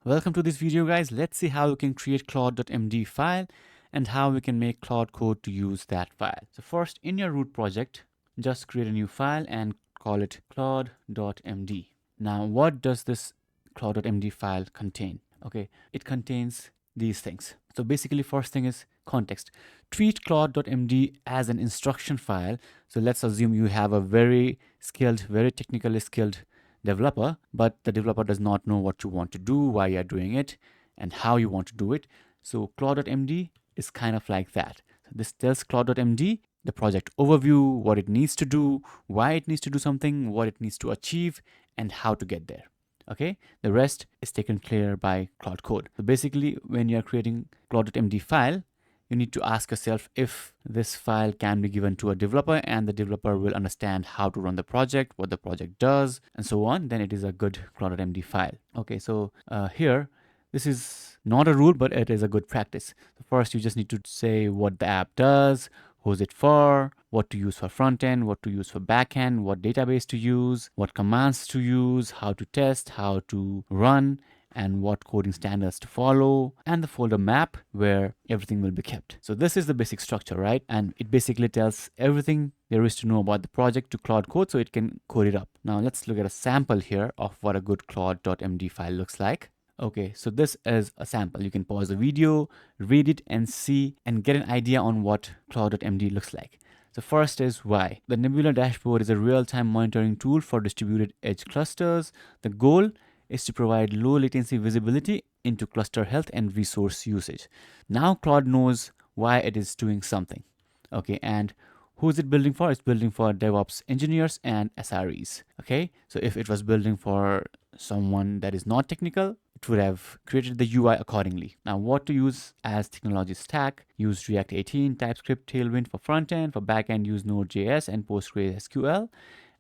Welcome to this video, guys. Let's see how we can create Claude.md file and how we can make Claude Code to use that file. So first, in your root project, just create a new file and call it Claude.md. Now, what does this Claude.md file contain? Okay, it contains these things. So basically, first thing is context. Treat Claude.md as an instruction file. So let's assume you have a very skilled, very technically skilled developer, but the developer does not know what you want to do, why you're doing it, and how you want to do it. So Claude.md is kind of like that. So this tells Claude.md the project overview, what it needs to do, why it needs to do something, what it needs to achieve, and how to get there. Okay, the rest is taken care by Claude Code. So basically, when you're creating Claude.md file, you need to ask yourself if this file can be given to a developer and the developer will understand how to run the project, what the project does, and so on, then it is a good Claude.md file. Okay, so here, this is not a rule, but it is a good practice. So first, you just need to say what the app does, who's it for, what to use for front end, what to use for back end, what database to use, what commands to use, how to test, how to run, and what coding standards to follow, and the folder map where everything will be kept. So this is the basic structure, right? And it basically tells everything there is to know about the project to Claude Code so it can code it up. Now let's look at a sample here of what a good Claude.md file looks like. Okay, so this is a sample. You can pause the video, read it, and see and get an idea on what Claude.md looks like. So first is why. The Nebula dashboard is a real-time monitoring tool for distributed edge clusters. The goal is to provide low latency visibility into cluster health and resource usage. Now Claude knows why it is doing something. Okay, and who is it building for? It's building for DevOps engineers and SREs. Okay, so if it was building for someone that is not technical, it would have created the UI accordingly. Now, what to use as technology stack? Use React 18, TypeScript, Tailwind for front end. For back end, use Node.js and PostgreSQL.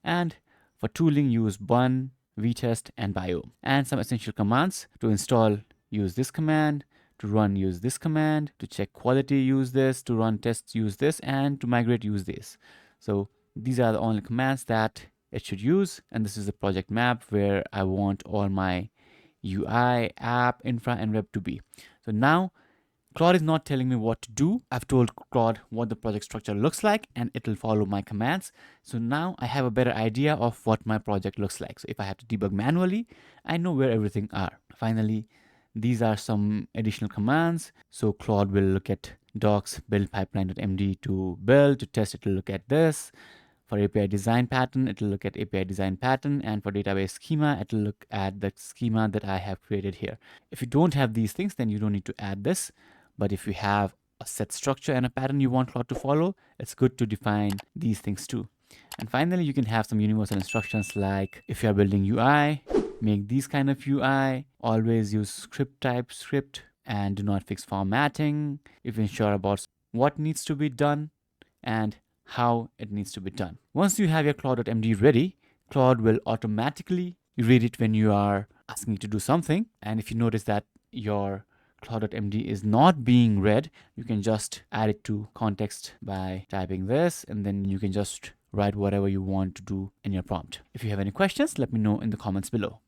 And for tooling, use Bun, vtest, and bio. And some essential commands. To install, use this command. To run, use this command. To check quality, use this. To run tests, use this. And to migrate, use this. So these are the only commands that it should use. And this is the project map where I want all my UI, app, infra, and web to be. So now Claude is not telling me what to do. I've told Claude what the project structure looks like and it will follow my commands. So now I have a better idea of what my project looks like. So if I have to debug manually, I know where everything are. Finally, these are some additional commands. So Claude will look at docs build pipeline.md to build. To test, it will look at this. For API design pattern, it will look at API design pattern, and for database schema, it will look at the schema that I have created here. If you don't have these things, then you don't need to add this. But if you have a set structure and a pattern you want Claude to follow, it's good to define these things too. And finally, you can have some universal instructions like if you are building UI, make these kind of UI, always use script type script, and do not fix formatting. If you ensure about what needs to be done and how it needs to be done. Once you have your Claude.md ready, Claude will automatically read it when you are asking it to do something. And if you notice that your Claude.md is not being read, you can just add it to context by typing this, and then you can just write whatever you want to do in your prompt. If you have any questions, let me know in the comments below.